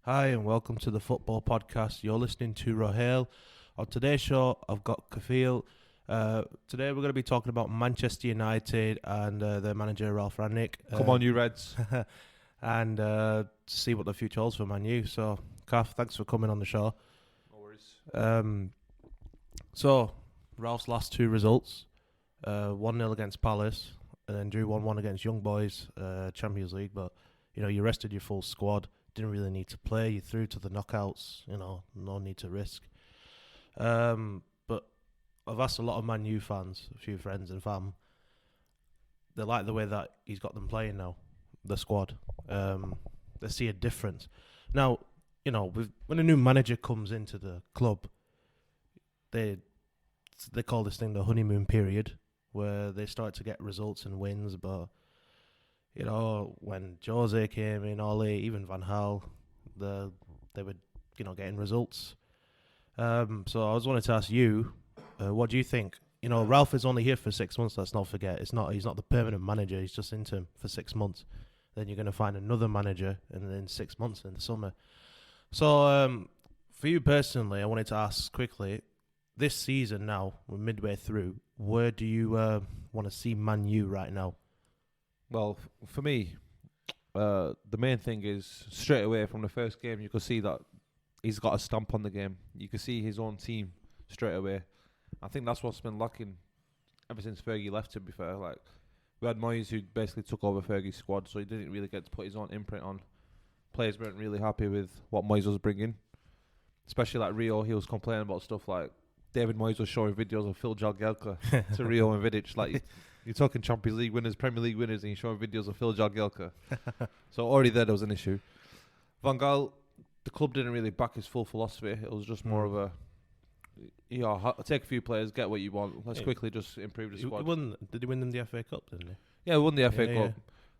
Hi and welcome to the Football Podcast. You're listening to Raheel. On today's show, I've got Kafeel. Today we're going to be talking about Manchester United and their manager Ralph Rangnick. Come on, you Reds. And see what the future holds for Man U. So, Kaf, thanks for coming on the show. No worries. So, Ralph's last two results, 1-0 against Palace and then drew 1-1 against Young Boys, Champions League. But, you rested your full squad. Didn't really need to play. You through to the knockouts. No need to risk. But I've asked a lot of Man U fans, a few friends and fam. They like the way that he's got them playing now, the squad. They see a difference. Now, when a new manager comes into the club, they call this thing the honeymoon period, where they start to get results and wins, but when Jose came in, Ole, even Van Gaal, they were, getting results. So I was wanted to ask you, what do you think? Ralph is only here for 6 months. Let's not forget. He's not the permanent manager. He's just interim for 6 months. Then you're going to find another manager, and then 6 months in the summer. So for you personally, I wanted to ask quickly. This season now, we're midway through. Where do you want to see Man U right now? Well, for me, the main thing is straight away from the first game, you could see that he's got a stamp on the game. You can see his own team straight away. I think that's what's been lacking ever since Fergie left, to be fair. Like, we had Moyes, who basically took over Fergie's squad, so he didn't really get to put his own imprint on. Players weren't really happy with what Moyes was bringing. Especially like Rio, he was complaining about stuff like David Moyes was showing videos of Phil Jagielka to Rio and Vidic. Like, you're talking Champions League winners, Premier League winners, and you're showing videos of Phil Jagielka. So already there was an issue. Van Gaal, the club didn't really back his full philosophy. It was just more of a, take a few players, get what you want. Let's quickly just improve the squad. Did he win them the FA Cup, didn't he? Yeah, he won the FA Cup. Yeah.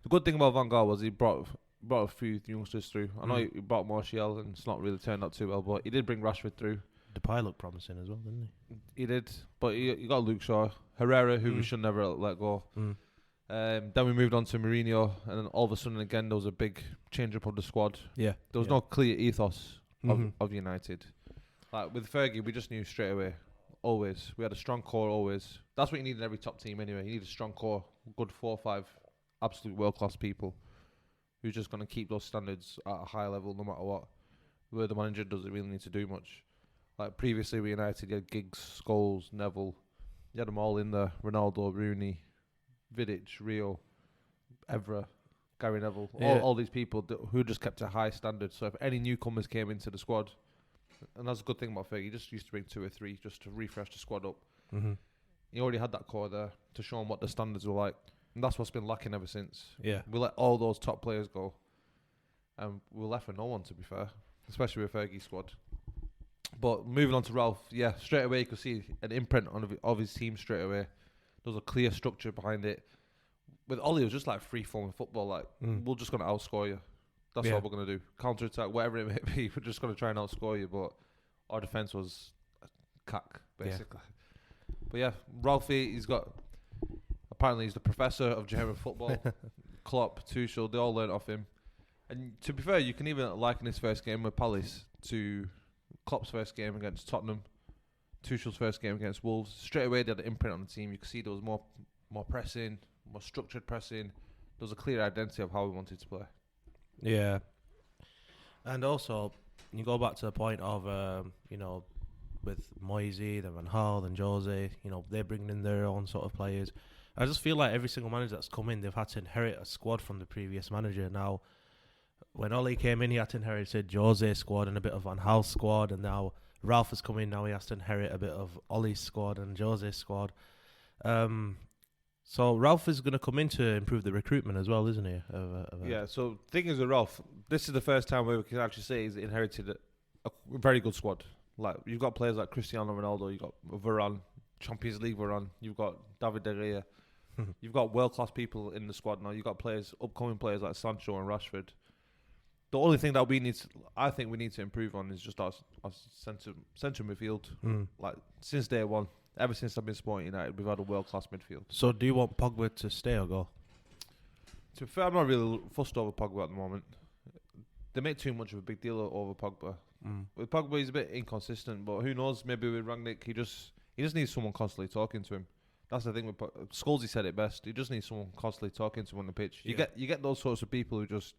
The good thing about Van Gaal was he brought a few youngsters through. I know he brought Martial, and it's not really turned out too well, but he did bring Rashford through. Depay looked promising as well, didn't he? He did, but you got Luke Shaw, Herrera, who we should never let go. Then we moved on to Mourinho, and then all of a sudden again there was a big change up of the squad. Yeah, there was no clear ethos of United. Like with Fergie, we just knew straight away. Always, we had a strong core. Always, that's what you need in every top team. Anyway, you need a strong core, good 4 or 5 absolute world class people who's just going to keep those standards at a high level no matter what. Where the manager doesn't really need to do much. Like previously with United, you had Giggs, Scholes, Neville. You had them all in there. Ronaldo, Rooney, Vidic, Rio, Evra, Gary Neville. Yeah. All these people who just kept a high standard. So if any newcomers came into the squad, and that's a good thing about Fergie, he just used to bring 2 or 3 just to refresh the squad up. He already had that core there to show them what the standards were like. And that's what's been lacking ever since. Yeah. We let all those top players go. And we're left with no one, to be fair. Especially with Fergie's squad. But moving on to Ralph, yeah, straight away you could see an imprint of his team straight away. There was a clear structure behind it. With Ollie, it was just like free-flowing football. Like, we're just going to outscore you. That's what we're going to do. Counter-attack, whatever it may be, we're just going to try and outscore you. But our defence was cack, basically. Yeah. But yeah, Ralphie, apparently he's the professor of German football. Klopp, Tuchel, they all learned off him. And to be fair, you can even liken his first game with Palace to Klopp's first game against Tottenham, Tuchel's first game against Wolves. Straight away, they had an imprint on the team. You could see there was more pressing, more structured pressing. There was a clear identity of how we wanted to play. Yeah. And also, you go back to the point of, with Moisey, then Van Gaal, then Jose, they're bringing in their own sort of players. I just feel like every single manager that's come in, they've had to inherit a squad from the previous manager. Now, when Ole came in, he had to inherit Jose's squad and a bit of Van Gaal's squad, and now Ralph has come in, now he has to inherit a bit of Ole's squad and Jose's squad. So Ralph is going to come in to improve the recruitment as well, isn't he? Yeah, so the thing is with Ralph, this is the first time where we can actually say he's inherited a very good squad. Like, you've got players like Cristiano Ronaldo, you've got Varane, Champions League Varane, you've got David De Gea. You've got world-class people in the squad now. You've got upcoming players like Sancho and Rashford. The only thing that I think we need to improve on is just our centre midfield. Like, since day one, ever since I've been supporting United, we've had a world-class midfield. So do you want Pogba to stay or go? To be fair, I'm not really fussed over Pogba at the moment. they make too much of a big deal over Pogba. With Pogba, he's a bit inconsistent, but who knows? Maybe with Rangnick, he just needs someone constantly talking to him. That's the thing with Scholesy said it best. He just needs someone constantly talking to him on the pitch. Yeah. You get those sorts of people who just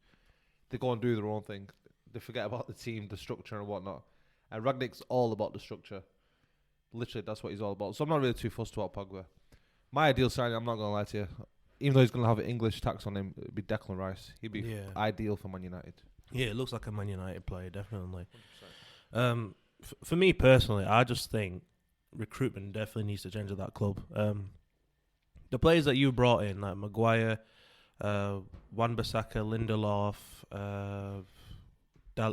they go and do their own thing. They forget about the team, the structure, and whatnot. And Rangnick's all about the structure. Literally, that's what he's all about. So I'm not really too fussed about Pogba. My ideal signing, I'm not gonna lie to you, even though he's gonna have an English tax on him, it'd be Declan Rice. He'd be ideal for Man United. Yeah, it looks like a Man United player, definitely. For me personally, I just think recruitment definitely needs to change at that club. The players that you brought in, like Maguire, Wan-Bissaka, Lindelof,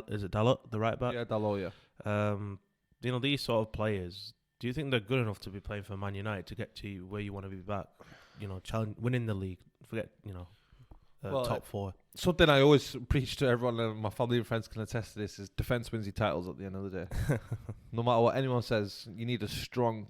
is it Dalot, the right back? Yeah, Dalot, yeah. These sort of players, do you think they're good enough to be playing for Man United to get to where you want to be back? Winning the league. Forget, top four. Something I always preach to everyone, and my family and friends can attest to this, is defence wins you titles at the end of the day. No matter what anyone says, you need a strong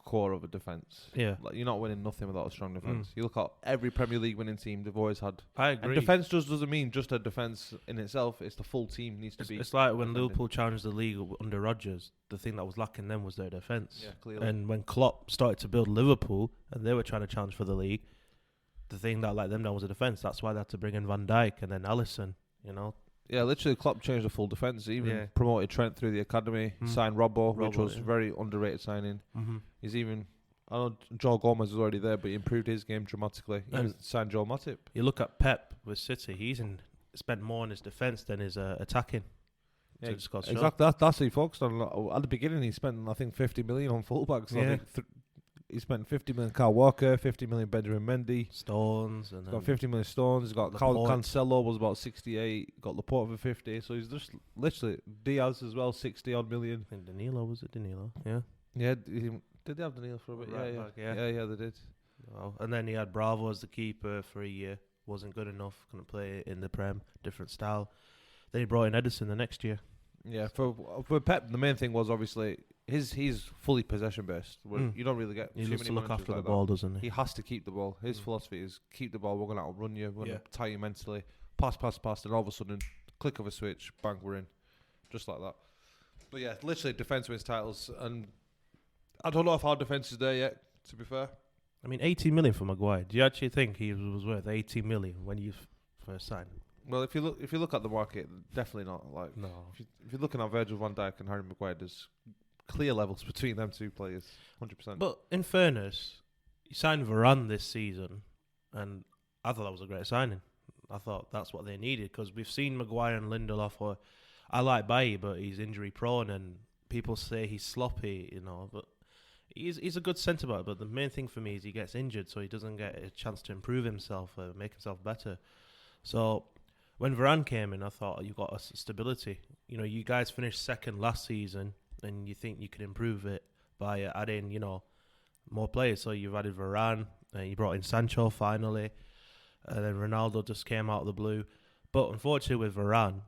core of a defence. Yeah. Like, you're not winning nothing without a strong defence. You look at every Premier League winning team they've always had. I agree. And defence just doesn't mean just a defence in itself. It's the full team needs to be. It's like when Liverpool challenged the league under Rodgers, the thing that was lacking them was their defence. Yeah, clearly. And when Klopp started to build Liverpool and they were trying to challenge for the league, the thing that let them down was a defence. That's why they had to bring in Van Dijk and then Alisson, Yeah, literally Klopp changed the full defence. He even promoted Trent through the academy, signed Robbo, which was very underrated signing. He's even, I know Joe Gomez was already there, but he improved his game dramatically. He signed Joe Matip. You look at Pep with City, he's spent more on his defence than his attacking. Yeah, exactly. That's what he focused on. At the beginning, he spent, I think, 50 million on fullbacks. Yeah. I think he spent 50 million Kyle Walker, 50 million Benjamin Mendy. Stones. And got 50 million Stones. He's got Cancelo was about 68. Got Laporte for 50. So he's just literally Diaz as well, 60 odd million. I think Danilo, was it Danilo? Yeah. Yeah. Did they have Danilo for a bit? Right back, yeah, they did. Well, and then he had Bravo as the keeper for a year. Wasn't good enough. Couldn't play in the Prem. Different style. Then he brought in Edison the next year. Yeah, for Pep, the main thing was obviously he's fully possession based. You don't really get. He too loves many to look managers after like the ball, that. doesn't he? He has to keep the ball. His philosophy is keep the ball. We're going to outrun you. We're going to tie you mentally. Pass, and all of a sudden, click of a switch, bang, we're in, just like that. But yeah, literally defense wins titles, and I don't know if our defense is there yet. To be fair, I mean, 18 million for Maguire. Do you actually think he was worth 18 million when you first signed him? well, if you look at the market, definitely not. Like, No. if you're looking at Virgil van Dijk and Harry Maguire, there's clear levels between them two players, 100%. But in fairness, you signed Varane this season, and I thought that was a great signing. I thought that's what they needed, because we've seen Maguire and Lindelof. I like Bailly, but he's injury prone, and people say he's sloppy, but he's a good centre back. But the main thing for me is he gets injured, so he doesn't get a chance to improve himself, make himself better. So when Varane came in, I thought you got a stability. You guys finished second last season, and you think you could improve it by adding, more players. So you've added Varane, and you brought in Sancho finally, and then Ronaldo just came out of the blue. But unfortunately with Varane,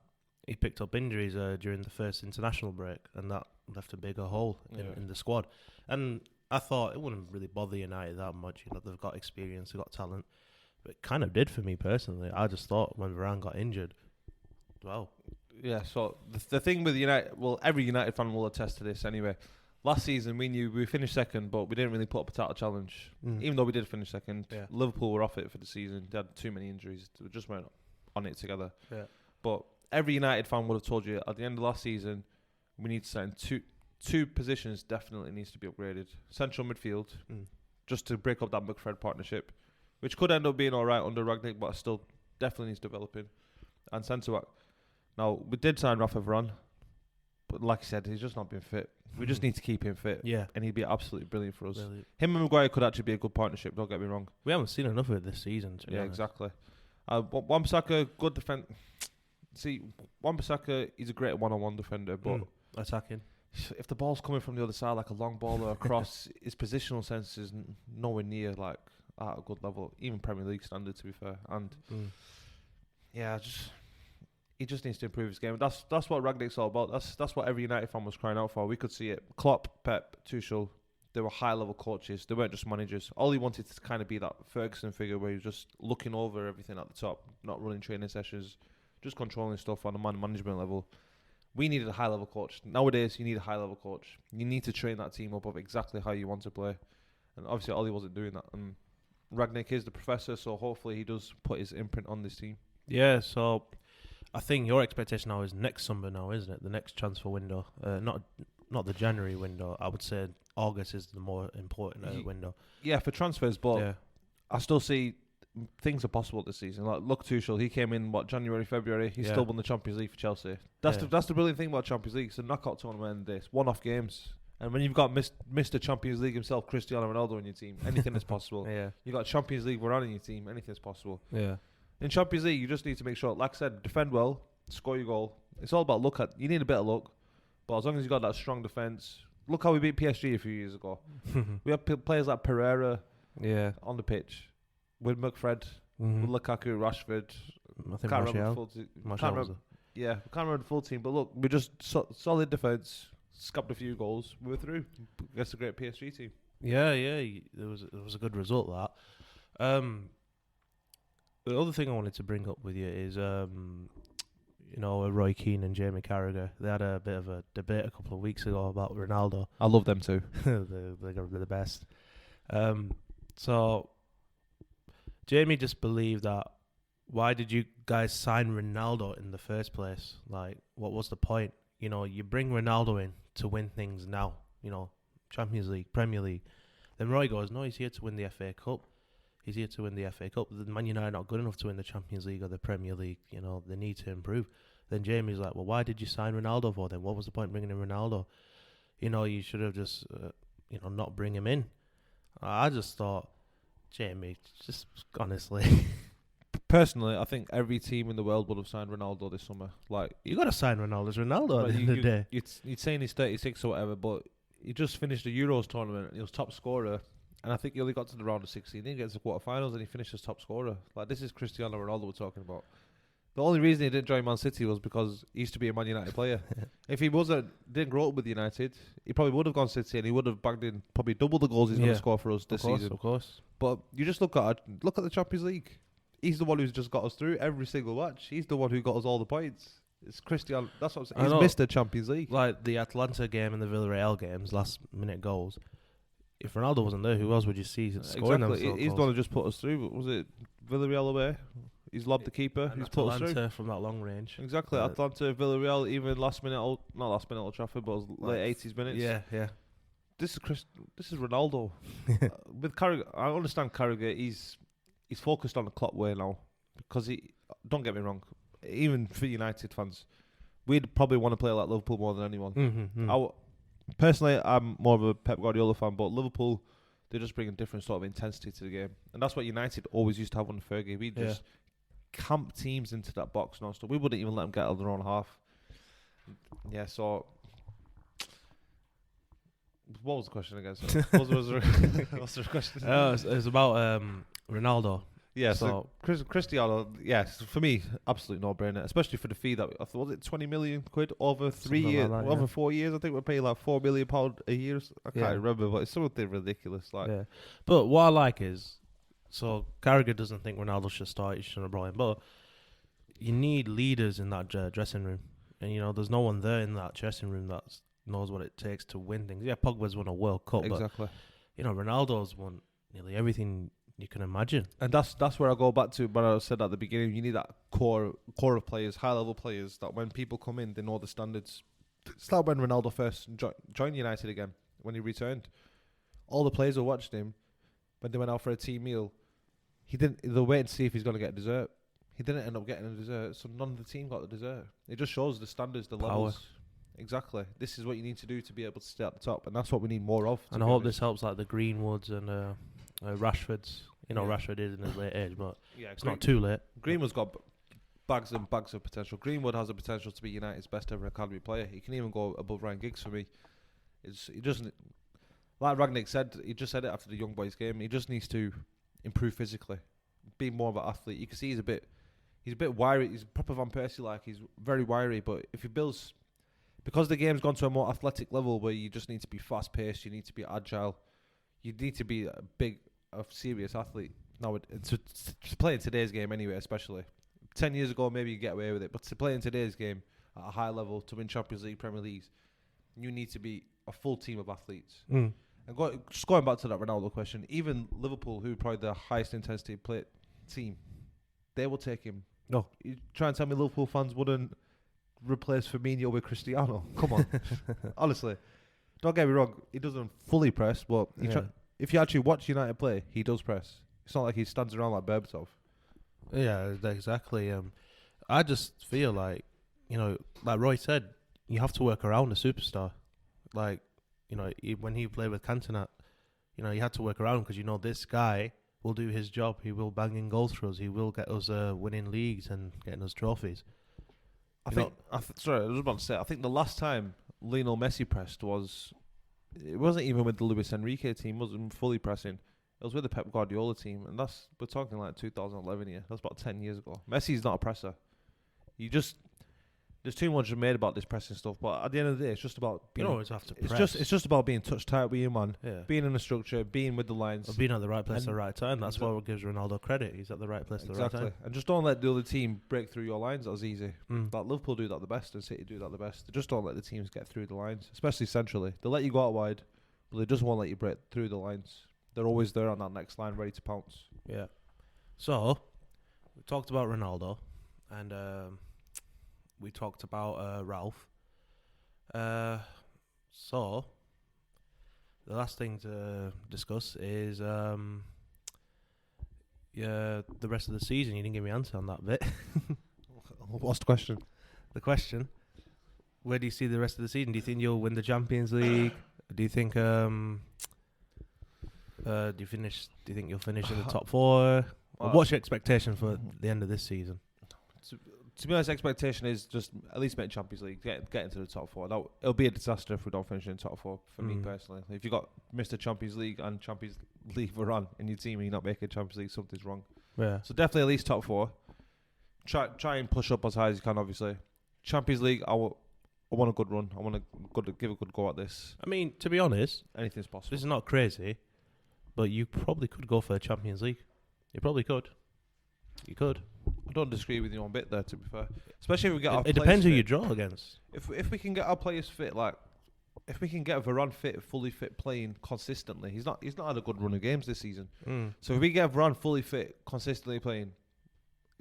he picked up injuries during the first international break, and that left a bigger hole in the squad. And I thought it wouldn't really bother United that much. They've got experience, they've got talent. But it kind of did for me personally. I just thought when Varane got injured, well. Yeah, so the thing with United, well, every United fan will attest to this anyway. Last season, we finished second, but we didn't really put up a title challenge. Even though we did finish second, Liverpool were off it for the season. They had too many injuries. They just weren't on it together. Yeah. But every United fan would have told you at the end of last season, we need to sign two positions definitely needs to be upgraded. Central midfield, just to break up that McFred partnership, which could end up being all right under Rangnick, but still definitely needs developing. And centre-back. Now, we did sign Rafa Varane, but like I said, he's just not been fit. We just need to keep him fit. Yeah. And he'd be absolutely brilliant for us. Brilliant. Him and Maguire could actually be a good partnership, don't get me wrong. We haven't seen enough of it this season, to be honest. Exactly. Wan-Bissaka, good defence. See, Wan-Bissaka, he's a great one-on-one defender, but attacking. If the ball's coming from the other side, like a long ball or a cross, his positional sense is nowhere near like at a good level, even Premier League standard, to be fair. And he just needs to improve his game. That's what Rangnick's all about. That's what every United fan was crying out for. We could see it. Klopp, Pep, Tuchel, they were high-level coaches. They weren't just managers. All he wanted to kind of be that Ferguson figure where he was just looking over everything at the top, not running training sessions, just controlling stuff on a man management level. We needed a high level coach. Nowadays, you need a high level coach. You need to train that team up of exactly how you want to play. And obviously, Ollie wasn't doing that. And Ragnick is the professor, so hopefully he does put his imprint on this team. Yeah, so I think your expectation now is next summer now, isn't it? The next transfer window. Not the January window. I would say August is the more important window. Yeah, for transfers, but Yeah. I still see things are possible this season. Like, look, Tuchel, he came in, January, February. He still won the Champions League for Chelsea. That's the brilliant thing about Champions League. It's a knockout tournament and this one-off games. And when you've got Mr. Champions League himself, Cristiano Ronaldo, in your team, anything is possible. Yeah. You got Champions League Varane in your team, anything's possible. Yeah. In Champions League, you just need to make sure, like I said, defend well, score your goal. It's all about luck. You need a bit of luck, but as long as you got that strong defense, look how we beat PSG a few years ago. We have players like Pereira, on the pitch with McFred, with Lukaku, Rashford. I think Can't remember the Martial. full team. Martial was Can't remember the full team, but look, we just solid defense, scuffed a few goals, we were through against a great PSG team. Yeah. There was a good result that. The other thing I wanted to bring up with you is Roy Keane and Jamie Carragher. They had a bit of a debate a couple of weeks ago about Ronaldo. I love them too. They're the best. So Jamie just believed that. Why did you guys sign Ronaldo in the first place? Like, what was the point? You bring Ronaldo in to win things now. Champions League, Premier League. Then Roy goes, no, he's here to win the FA Cup. He's here to win the FA Cup. The Man United are not good enough to win the Champions League or the Premier League. They need to improve. Then Jamie's like, well, why did you sign Ronaldo for then? What was the point bringing in Ronaldo? You should have just, not bring him in. I just thought, Jamie, just honestly. Personally, I think every team in the world would have signed Ronaldo this summer. Like, you got to sign Ronaldo. It's Ronaldo at the end of the day. You'd saying he's 36 or whatever, but he just finished the Euros tournament. He was top scorer. And I think he only got to the round of 16. He gets to the quarterfinals and he finished as top scorer. Like, this is Cristiano Ronaldo we're talking about. The only reason he didn't join Man City was because he used to be a Man United player. If he didn't grow up with United, he probably would have gone City and he would have bagged in probably double the goals he's going to score for us this season. Of course. But you just look at the Champions League. He's the one who's just got us through every single match. He's the one who got us all the points. It's Cristiano. That's what I'm saying. He's Mr. Champions League. Like the Atlanta game and the Villarreal games, last minute goals. If Ronaldo wasn't there, who else would you see scoring them? He's the one who just put us through. Was it Villarreal away? He's lobbed the keeper. He's put us through from that long range. Exactly. Atlanta, Villarreal, even not last minute Old Trafford, but it was late 80s minutes. Yeah. This is Ronaldo. With Carragher, I understand Carragher. He's focused on the clock way now because don't get me wrong, even for United fans, we'd probably want to play like Liverpool more than anyone. Personally, I'm more of a Pep Guardiola fan, but Liverpool, they just bring a different sort of intensity to the game. And that's what United always used to have under Fergie. We just camp teams into that box non-stop. We wouldn't even let them get out of their own half. Yeah, so... What was the question again? What's the question? It was about Ronaldo. Yeah, so Cristiano, yes, for me, absolute no-brainer, especially for the fee that, was it 20 million quid over 3 years, like over 4 years? I think we're paying like £4 million a year. I can't remember, but it's something ridiculous. But what I like is, so Carragher doesn't think Ronaldo should start, he shouldn't have brought him, but you need leaders in that dressing room. And, there's no one there in that dressing room that knows what it takes to win things. Yeah, Pogba's won a World Cup, exactly. But, Ronaldo's won nearly everything you can imagine. And that's where I go back to what I said at the beginning. You need that core of players, high-level players, that when people come in, they know the standards. It's like when Ronaldo first joined United again, when he returned. All the players who watched him, when they went out for a team meal, they waited to see if he's going to get dessert. He didn't end up getting a dessert, so none of the team got the dessert. It just shows the standards, the levels. Exactly. This is what you need to do to be able to stay at the top, and that's what we need more of. And I hope this helps like the Greenwoods and Rashford's. Rashford is in his late age, but it's not too late. Greenwood's got bags and bags of potential. Greenwood has the potential to be United's best ever academy player. He can even go above Ryan Giggs for me. He doesn't, like Ragnick said, he just said it after the Young Boys game. He just needs to improve physically, be more of an athlete. You can see he's a bit wiry. He's proper Van Persie like. He's very wiry, but if he builds, because the game's gone to a more athletic level where you just need to be fast paced, you need to be agile, you need to be a serious athlete. Now, to play in today's game anyway, especially 10 years ago, maybe you get away with it. But to play in today's game at a high level, to win Champions League, Premier Leagues, you need to be a full team of athletes. Mm. And just going back to that Ronaldo question, even Liverpool, who are probably the highest intensity play team, they will take him. No. You try and tell me Liverpool fans wouldn't replace Firmino with Cristiano? Come on. Honestly. Don't get me wrong, he doesn't fully press, but if you actually watch United play, he does press. It's not like he stands around like Berbatov. Yeah, exactly. I just feel like, like Roy said, you have to work around a superstar. Like, when he played with Cantona, you had to work around because this guy will do his job. He will bang in goals for us. He will get us winning leagues and getting us trophies. Sorry, I was about to say, I think the last time Lionel Messi pressed it wasn't even with the Luis Enrique team, wasn't fully pressing. It was with the Pep Guardiola team, and we're talking like 2011 here. That's about 10 years ago. Messi's not a presser. There's too much made about this pressing stuff, but at the end of the day, it's just about You always have to press. It's just about being touch tight with your man, Yeah. being in a structure, being with the lines, Or being at the right place at the right time. That's what gives Ronaldo credit. He's at the right place at the right time. And just don't let the other team break through your lines as easy. Mm. Like Liverpool do that the best, and City do that the best. They just don't let the teams get through the lines, especially centrally. They let you go out wide, but they just won't let you break through the lines. They're always there on that next line, ready to pounce. Yeah. So, we talked about Ronaldo, and we talked about Ralph. So, the last thing to discuss is the rest of the season. You didn't give me an answer on that bit. What's the question? The question: where do you see the rest of the season? Do you think you'll win the Champions League? Do you think do you think you'll finish in the top four? What's your expectation for the end of this season? To be honest, expectation is just at least make Champions League, get into the top four. Now, it'll be a disaster if we don't finish in the top four, for me personally. If you got Mr. Champions League and Champions League Varane in your team and you're not making Champions League, something's wrong. Yeah. So definitely at least top four. Try and push up as high as you can, obviously. Champions League, I want a good run. I want to give a good go at this. I mean, to be honest, anything's possible. This is not crazy, but you probably could go for the Champions League. You probably could. You could. I don't disagree with you on bit there, to be fair. Especially if we get our It players depends who fit. you draw against. If we can get our players fit, like if we can get Varane fit, fully fit, playing consistently, he's not had a good run of games this season. So if we get Varane fully fit, consistently playing,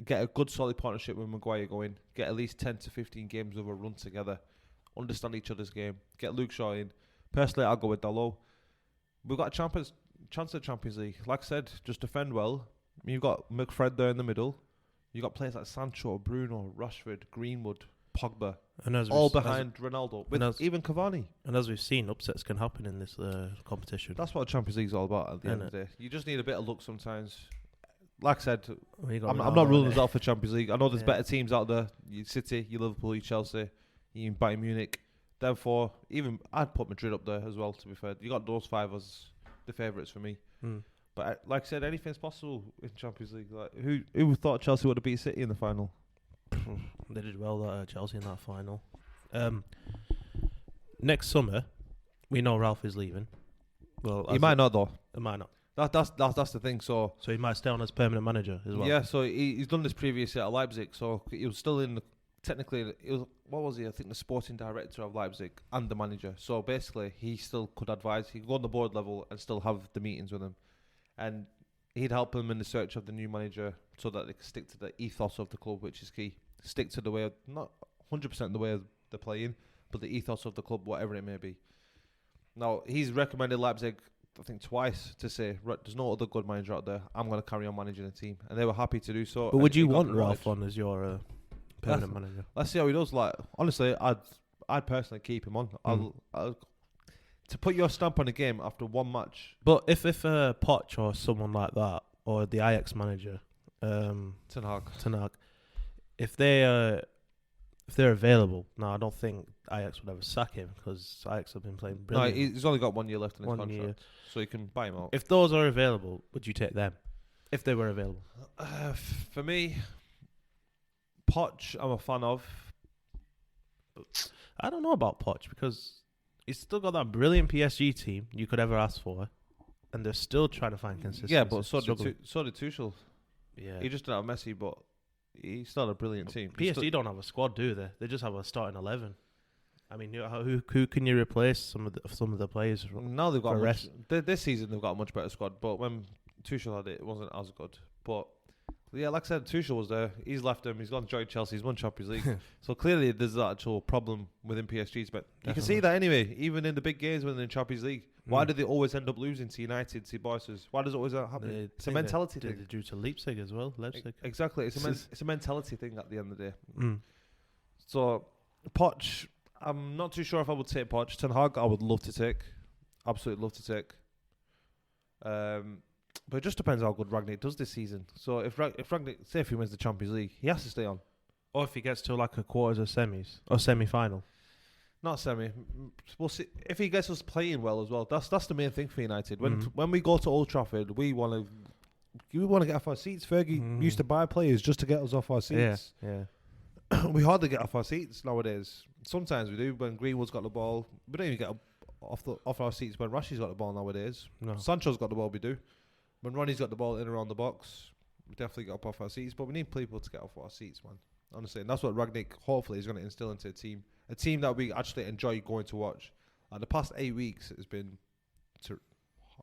get a good solid partnership with Maguire going, get at least 10 to 15 games of a run together, understand each other's game, get Luke Shaw in. Personally, I'll go with Dalot. We've got a chance at Champions League. Like I said, just defend well. You've got McFred there in the middle. You've got players like Sancho, Bruno, Rashford, Greenwood, Pogba, and all behind Ronaldo, with even Cavani. And as we've seen, upsets can happen in this competition. That's what Champions League's all about at the end of the day. You just need a bit of luck sometimes. Like I said, I'm not ruling us out for Champions League. I know there's better teams out there. You City, you Liverpool, you Chelsea, you Bayern Munich. Therefore, even I'd put Madrid up there as well, to be fair. You got those five as the favourites for me. But like I said, anything's possible in Champions League. Like who thought Chelsea would have beat City in the final? They did well, Chelsea, in that final. Next summer, we know Ralph is leaving. Well, he might not though. He might not. That's the thing. So he might stay on as permanent manager as well. Yeah. So he's done this previously at Leipzig. So he was still in. Technically, what was he? I think the sporting director of Leipzig and the manager. So basically, he still could advise. He could go on the board level and still have the meetings with him, and he'd help him in the search of the new manager so that they could stick to the ethos of the club, which is key. Stick to the way, not 100% the way they're playing, but the ethos of the club, whatever it may be. Now, he's recommended Leipzig, I think, twice to say, there's no other good manager out there. I'm going to carry on managing the team. And they were happy to do so. But would you want Ralph on as your permanent manager? Let's see how he does. Like, honestly, I'd personally keep him on. I'll to put your stamp on a game after one match. But if Poch or someone like that, or the Ajax manager, Ten Hag, if they're available, I don't think Ajax would ever sack him because Ajax have been playing brilliant. No, he's only got 1 year left in his contract, so you can buy him out. If those are available, would you take them? If they were available, for me, Poch, I'm a fan of. I don't know about Poch because he's still got that brilliant PSG team you could ever ask for, and they're still trying to find consistency. Yeah, but so did Tuchel. Yeah, he just didn't have Messi, but He's still a brilliant team. He's PSG don't have a squad, do they? They just have a starting 11. I mean, who can you replace some of the players? Now they've got for a much, rest. this season they've got a much better squad. But when Tuchel had it, it wasn't as good. But yeah, like I said, Tuchel was there. He's left him. He's gone to join Chelsea. He's won Champions League. So clearly there's an actual problem within PSG's. But you can see that anyway. Even in the big games when they're in Champions League, why do they always end up losing to United, to Barca? Why does it always happen? It's a mentality thing. They're due to Leipzig as well. Leipzig. Exactly. It's a mentality thing at the end of the day. Mm. So Poch, I'm not too sure if I would take Poch. Ten Hag, I would love to take. Absolutely love to take. But it just depends how good Rangnick does this season. So if Rangnick, say if he wins the Champions League, he has to stay on. Or if he gets to like a quarters or semis or semi-final. Not semi. We'll see if he gets us playing well as well. That's the main thing for United. When we go to Old Trafford, we want to get off our seats. Fergie used to buy players just to get us off our seats. Yeah. We hardly get off our seats nowadays. Sometimes we do when Greenwood's got the ball. We don't even get off our seats when Rashi's got the ball nowadays. No. Sancho's got the ball, we do. When Ronnie's got the ball in around the box, we definitely get up off our seats. But we need people to get off our seats, man. Honestly, and that's what Rangnick hopefully is going to instill into a team that we actually enjoy going to watch. And the past 8 weeks has been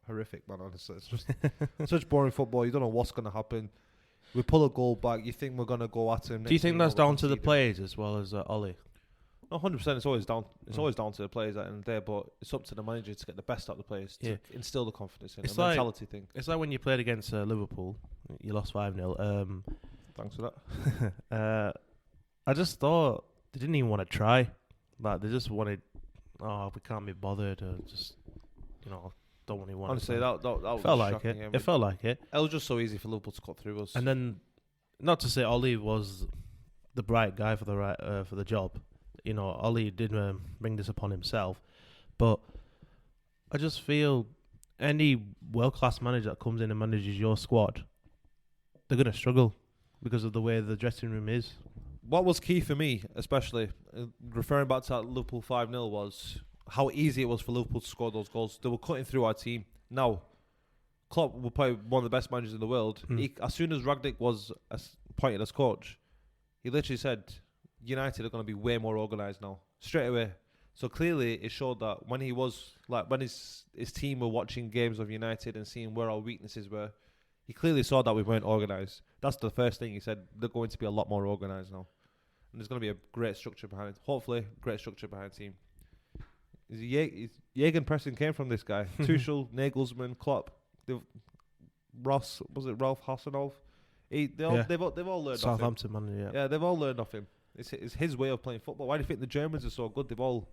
horrific, man. Honestly, it's just such boring football. You don't know what's going to happen. We pull a goal back. You think we're going to go at him. Do you think that's down to the players as well as Ollie? No, 100%. It's always down. It's always down to the players at the end of the day. But it's up to the manager to get the best out of the players. To instill the confidence in. It's a mentality thing. It's like when you played against Liverpool, you lost 5-0. Thanks for that. I just thought they didn't even want to try. Like they just wanted, we can't be bothered. Just don't really want. Honestly, that was felt like shocking, it. yeah, It felt like it. It was just so easy for Liverpool to cut through us. And then, not to say Ollie was the bright guy for the job. Ollie did bring this upon himself, but I just feel any world-class manager that comes in and manages your squad, they're gonna struggle because of the way the dressing room is. What was key for me, especially referring back to that Liverpool 5-0, was how easy it was for Liverpool to score those goals. They were cutting through our team. Now, Klopp will probably one of the best managers in the world. As soon as Rangnick was appointed as coach, he literally said, United are going to be way more organised now, straight away. So clearly it showed that when he was, when his team were watching games of United and seeing where our weaknesses were, he clearly saw that we weren't organised. That's the first thing he said. They're going to be a lot more organised now. And there's going to be a great structure behind it. Hopefully, great structure behind the team. Gegenpressing came from this guy. Tuchel, Nagelsmann, Klopp. Ralph Hasenhov. They've all learned Southampton off him. manager, Yeah, they've all learned off him. It's his way of playing football. Why do you think the Germans are so good? They've all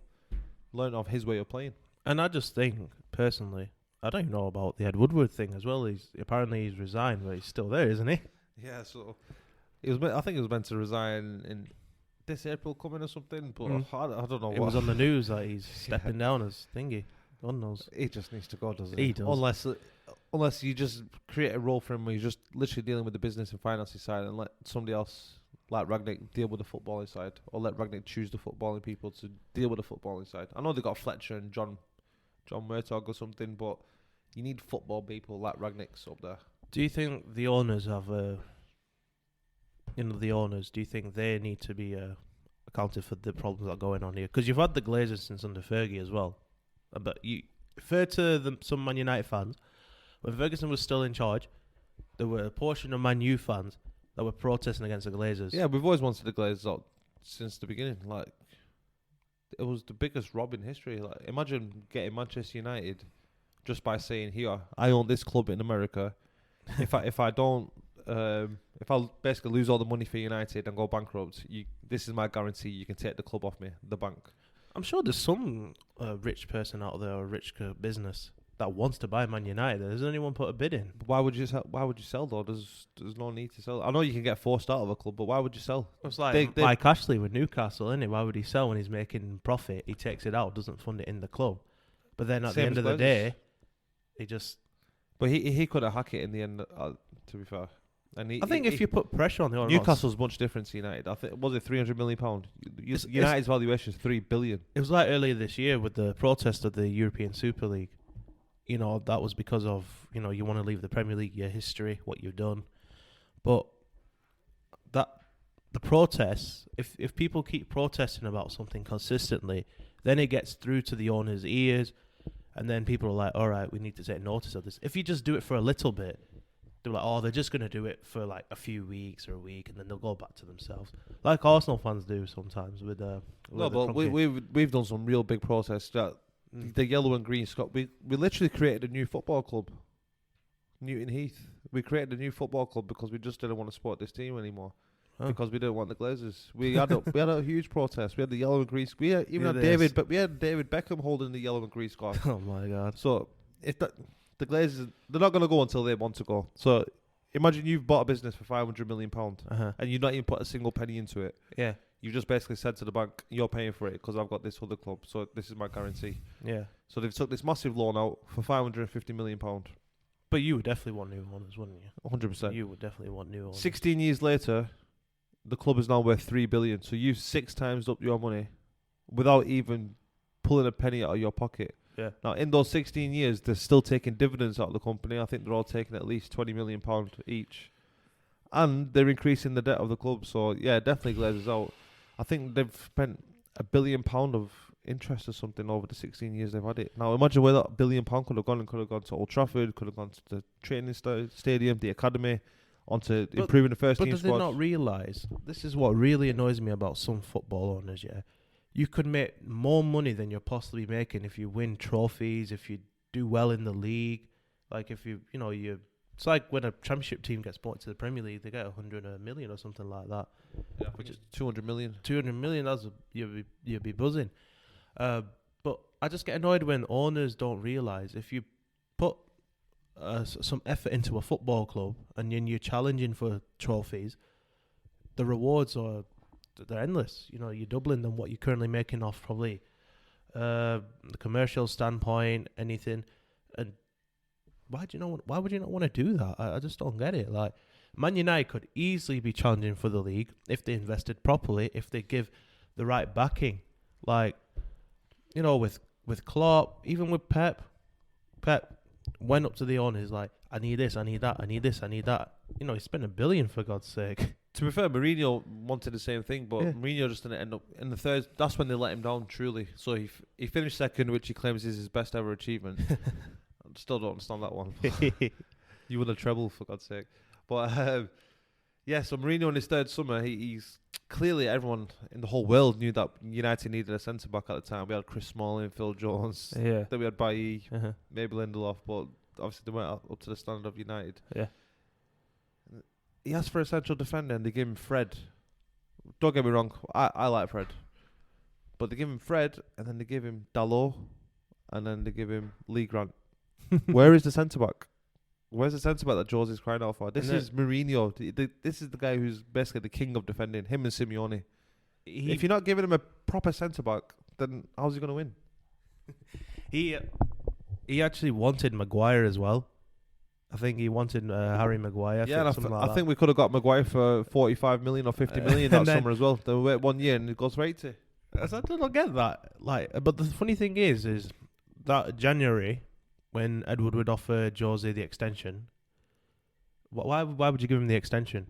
learned off his way of playing. And I just think, personally, I don't even know about the Ed Woodward thing as well. He's resigned, but he's still there, isn't he? Yeah, so I think he was meant to resign in this April coming or something, but I don't know. It was on the news that he's stepping down as thingy. God knows. He just needs to go, doesn't he? He does. Unless you just create a role for him where you're just literally dealing with the business and finances side and let somebody else, like Rangnick, deal with the footballing side, or let Rangnick choose the footballing people to deal with the footballing side. I know they got Fletcher and John Murtagh or something, but you need football people like Rangnick's up there. Do you think the owners have do you think they need to be accounted for the problems that are going on here? Because you've had the Glazers since under Fergie as well. But you refer to some Man United fans, when Ferguson was still in charge, there were a portion of Man U fans that were protesting against the Glazers. Yeah, we've always wanted the Glazers out since the beginning. It was the biggest rob in history. Imagine getting Manchester United just by saying, "Here, I own this club in America. if I basically lose all the money for United and go bankrupt, this is my guarantee. You can take the club off me, the bank." I'm sure there's some rich person out there or rich business that wants to buy Man United. Has anyone put a bid in? But why would you sell though? There's no need to sell. I know you can get forced out of a club, but why would you sell? It's like Mike Ashley with Newcastle, isn't it? Why would he sell when he's making profit? He takes it out, doesn't fund it in the club. But then at the end of the day, he just... But he could have hacked it in the end, to be fair. And I think if you put pressure on the owners... Newcastle's much different to United. I think, was it £300 million? United's valuation is £3 billion. It was like earlier this year with the protest of the European Super League. That was because of, you want to leave the Premier League, your history, what you've done. But the protests, if people keep protesting about something consistently, then it gets through to the owner's ears, and then people are like, all right, we need to take notice of this. If you just do it for a little bit, they're like, oh, they're just going to do it for like a few weeks or a week, and then they'll go back to themselves. Like Arsenal fans do sometimes with No, the but we've done some real big protests. The yellow and green Scott. We literally created a new football club, Newton Heath. We created a new football club because we just didn't want to support this team anymore. Huh. Because we didn't want the Glazers. We had a huge protest. We had the yellow and green. We had this. David Beckham holding the yellow and green scarf. Oh my god! So if the Glazers, they're not going to go until they want to go. So imagine you've bought a business for £500 million and you've not even put a single penny into it. Yeah, You just basically said to the bank, "You're paying for it because I've got this other club. So this is my guarantee." yeah. So they've took this massive loan out for £550 million. But you would definitely want new owners, wouldn't you? 100%. You would definitely want new owners. 16 years later, the club is now worth $3 billion. So you've 6 times up your money without even pulling a penny out of your pocket. Yeah. Now, in those 16 years, they're still taking dividends out of the company. I think they're all taking at least £20 million each. And they're increasing the debt of the club. So, yeah, definitely Glazers out. I think they've spent £1 billion of interest or something over the 16 years they've had it. Now, imagine where that £1 billion could have gone. It could have gone to Old Trafford, could have gone to the training stadium, the academy, onto improving the first team But squad. do they not realise, this is what really annoys me about some football owners, yeah? You could make more money than you're possibly making if you win trophies, if you do well in the league. Like if it's like when a championship team gets brought to the Premier League, they get 100 million or something like that. Yeah, which is 200 million. 200 million, you'd be buzzing. But I just get annoyed when owners don't realise if you put some effort into a football club and then you're challenging for trophies, the rewards they're endless. You're doubling than what you're currently making off probably the commercial standpoint, anything. And why would you not want to do that? I just don't get it. Like Man United could easily be challenging for the league if they invested properly, if they give the right backing. Like, with Klopp, even with Pep went up to the owners like, I need this, I need that, I need this, I need that. He spent $1 billion for God's sake. To be fair, Mourinho wanted the same thing, but Yeah. Mourinho just didn't end up in the third. That's when they let him down, truly. So he finished second, which he claims is his best ever achievement. I still don't understand that one. You won a treble, for God's sake. But so Mourinho in his third summer, he's clearly everyone in the whole world knew that United needed a centre back at the time. We had Chris Smalling, Phil Jones, Yeah. then we had Bailly, Uh-huh. maybe Lindelof, but obviously they weren't up to the standard of United. Yeah. He asked for a central defender and they gave him Fred. Don't get me wrong, I like Fred. But they give him Fred and then they give him Dalot and then they give him Lee Grant. Where is the centre back? Where's the centre back that Jose is crying out for? This is Mourinho. This is the guy who's basically the king of defending, him and Simeone. If you're not giving him a proper centre back, then how's he going to win? He actually wanted Maguire as well. I think he wanted Harry Maguire. Yeah, and something I like that. think we could have got Maguire for 45 million or 50 million that summer as well. They wait 1 year and it goes for 80. I don't get that. But the funny thing is that January, when Edward would offer Jose the extension, why would you give him the extension?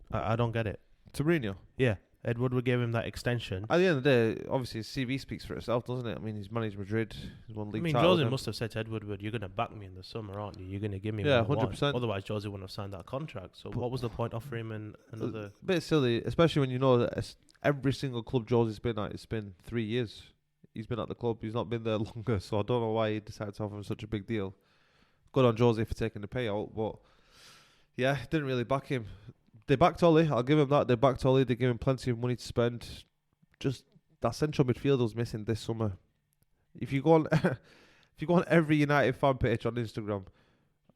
I don't get it. To Mourinho. Yeah, Edward would give him that extension. At the end of the day, obviously his CV speaks for itself, doesn't it? I mean, he's managed Madrid, he's won league titles. Jose must have said to Edward, "You're going to back me in the summer, aren't you? You're going to give me Yeah, what I want." 100%. Otherwise, Jose wouldn't have signed that contract. So what was the point offering him another? A bit silly, especially when you know that every single club Jose's been at, it's been 3 years. He's been at the club, he's not been there longer, so I don't know why he decided to offer him such a big deal. Good on Jose for taking the payout, but yeah, didn't really back him. They backed Ollie, I'll give him that. They backed Ollie, they gave him plenty of money to spend. Just that central midfield was missing this summer. If you go on every United fan page on Instagram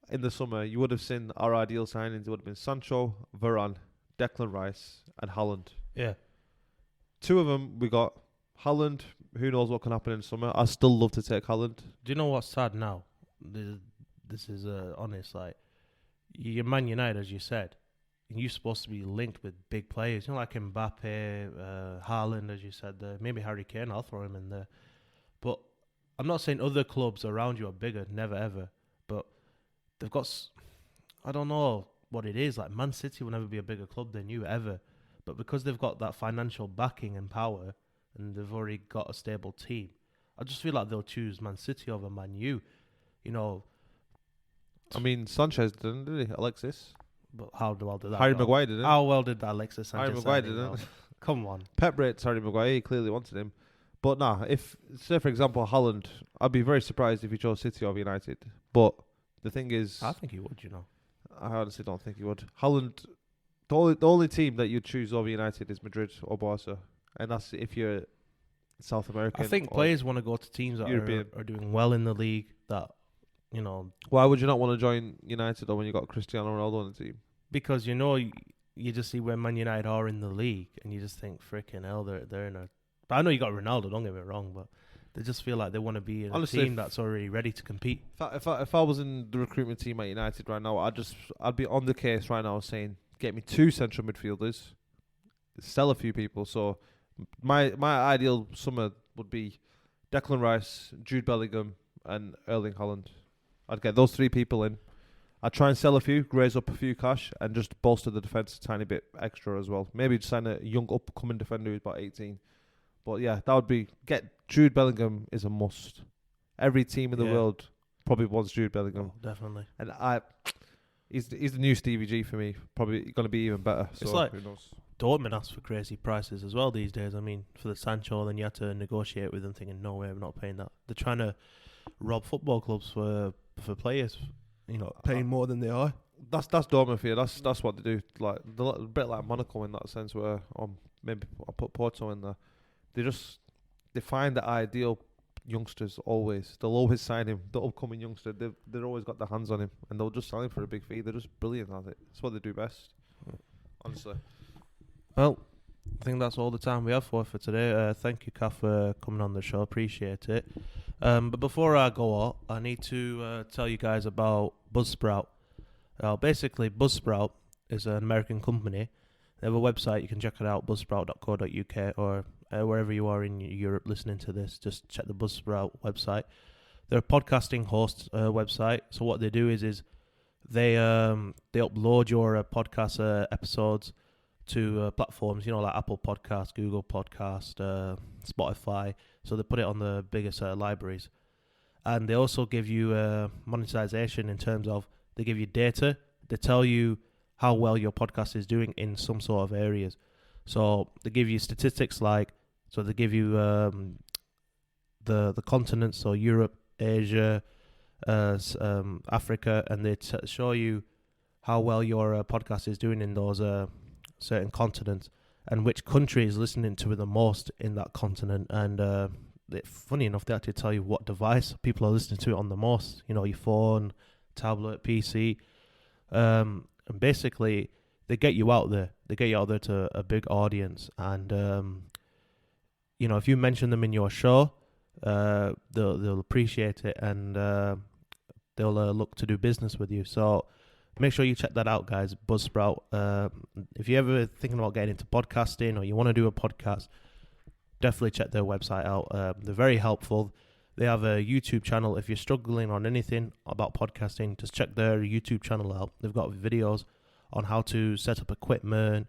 in the summer, you would have seen our ideal signings. It would have been Sancho, Varane, Declan Rice, and Haaland. Yeah. 2 of them we got. Haaland, who knows what can happen in summer. I still love to take Haaland. Do you know what's sad now? This is honest. Like, you're Man United, as you said. You're supposed to be linked with big players, like Mbappe, Haaland, as you said. Maybe Harry Kane. I'll throw him in there. But I'm not saying other clubs around you are bigger. Never ever. But they've got. I don't know what it is. Like Man City will never be a bigger club than you ever. but because they've got that financial backing and power, and they've already got a stable team, I just feel like they'll choose Man City over Man U. You know, I mean, Sanchez didn't, did he? Alexis. but how well did that Harry go? Maguire didn't. How well did Alexis Harry Sanchez Maguire signing go? didn't. Come on. Pep rates Harry Maguire. He clearly wanted him. But nah, if, say for example, Haaland, I'd be very surprised if he chose City over United. But the thing is, I think he would, you know. I honestly don't think he would. Haaland, the only team that you'd choose over United is Madrid or Barca. And that's if you're South American. I think or players want to go to teams that European. are doing well in the league, that, you know, Why would you not want to join United or when you got Cristiano Ronaldo on the team? because, you know, you just see where Man United are in the league, and you just think, freaking hell, they're in a... But I know you got Ronaldo, don't get me wrong, but they just feel like they want to be in Honestly, a team that's already ready to compete. If I was in the recruitment team at United right now, I'd be on the case right now saying, get me 2 central midfielders, sell a few people. So my ideal summer would be Declan Rice, Jude Bellingham, and Erling Haaland. I'd get those 3 people in. I'd try and sell a few, raise up a few cash, and just bolster the defence a tiny bit extra as well. Maybe just sign a young upcoming defender who's about 18. But yeah, that would be... Get Jude Bellingham is a must. Every team in the world probably wants Jude Bellingham. Oh, definitely. And he's the new Stevie G for me. Probably going to be even better. It's so like who knows? Dortmund asks for crazy prices as well these days. I mean, for the Sancho, then you have to negotiate with them thinking, no way, I'm not paying that. They're trying to rob football clubs for players, you know, paying more than they are. That's Dortmund for you. That's what they do. Like a bit like Monaco in that sense, where maybe I'll put Porto in there. They find the ideal youngsters always. They'll always sign him. The upcoming youngster, they've always got their hands on him, and they'll just sign him for a big fee. They're just brilliant at it. That's what they do best. Honestly. Well, I think that's all the time we have for today. Thank you, Kaf, for coming on the show. Appreciate it. But before I go out, I need to tell you guys about Buzzsprout. Basically, Buzzsprout is an American company. They have a website. You can check it out, buzzsprout.co.uk, or wherever you are in Europe listening to this, just check the Buzzsprout website. They're a podcasting host website. So what they do is they upload your podcast episodes to platforms, you know, like Apple Podcast, Google Podcast, Spotify. So they put it on the biggest libraries. And they also give you monetization in terms of they give you data. They tell you how well your podcast is doing in some sort of areas. So they give you statistics so they give you the continents, so Europe, Asia, Africa, and they show you how well your podcast is doing in those certain continents and which country is listening to it the most in that continent. And funny enough, they actually tell you what device people are listening to it on the most. You know, your phone, tablet, PC. And basically, they get you out there. They get you out there to a big audience. And, you know, if you mention them in your show, they'll appreciate it, and they'll look to do business with you. So make sure you check that out, guys. Buzzsprout. If you're ever thinking about getting into podcasting or you want to do a podcast, definitely check their website out. They're very helpful. They have a YouTube channel. If you're struggling on anything about podcasting, just check their YouTube channel out. They've got videos on how to set up equipment,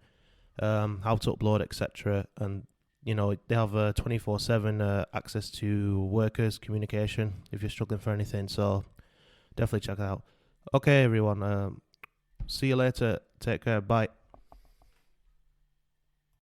how to upload, etc. And, you know, they have 24/7 access to workers, communication, if you're struggling for anything. So definitely check it out. Okay, everyone. See you later. Take care. Bye.